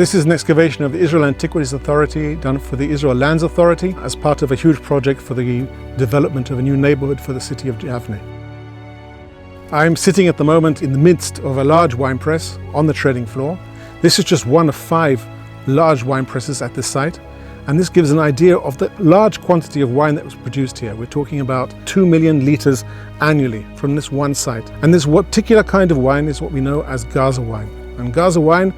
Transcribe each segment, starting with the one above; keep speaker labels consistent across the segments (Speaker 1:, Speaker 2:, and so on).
Speaker 1: This is an excavation of the Israel Antiquities Authority done for the Israel Lands Authority as part of a huge project for the development of a new neighborhood for the city of Yavne. I'm sitting at the moment in the midst of a large wine press on the trading floor. This is just one of 5 large wine presses at this site, and this gives an idea of the large quantity of wine that was produced here. We're talking about 2 million litres annually from this one site. And this particular kind of wine is what we know as Gaza wine. And Gaza wine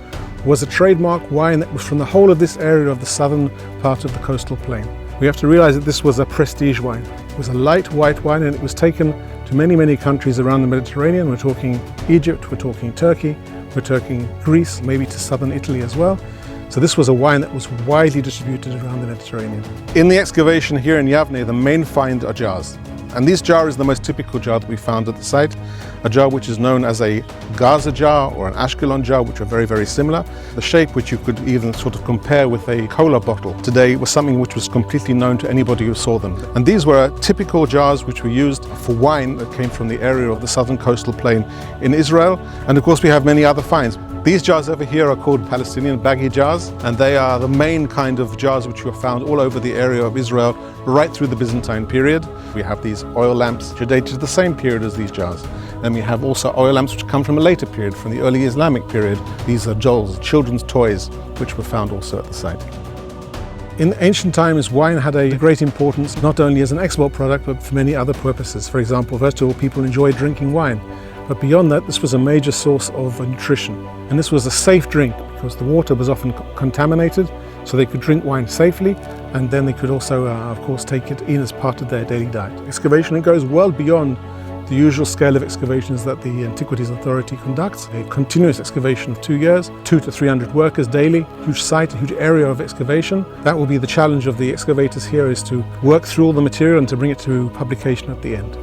Speaker 1: was a trademark wine that was from the whole of this area of the southern part of the coastal plain. We have to realize that this was a prestige wine. It was a light white wine, and it was taken to many, many countries around the Mediterranean. We're talking Egypt, we're talking Turkey, we're talking Greece, maybe to southern Italy as well. So this was a wine that was widely distributed around the Mediterranean. In the excavation here in Yavne, the main find are jars. And this jar is the most typical jar that we found at the site, a jar which is known as a Gaza jar or an Ashkelon jar, which are very, very similar. The shape, which you could even sort of compare with a cola bottle today, was something which was completely known to anybody who saw them. And these were typical jars which were used for wine that came from the area of the southern coastal plain in Israel. And of course we have many other finds. These jars over here are called Palestinian baggy jars, and they are the main kind of jars which were found all over the area of Israel right through the Byzantine period. We have these oil lamps which date to the same period as these jars. And we have also oil lamps which come from a later period, from the early Islamic period. These are dolls, children's toys, which were found also at the site. In ancient times, wine had a great importance, not only as an export product, but for many other purposes. For example, first of all, people enjoyed drinking wine. But beyond that, this was a major source of nutrition. And this was a safe drink because the water was often contaminated, so they could drink wine safely, and then they could also, of course, take it in as part of their daily diet. Excavation goes well beyond the usual scale of excavations that the Antiquities Authority conducts. A continuous excavation of 2 years, 200 to 300 workers daily, huge site, a huge area of excavation. That will be the challenge of the excavators here, is to work through all the material and to bring it to publication at the end.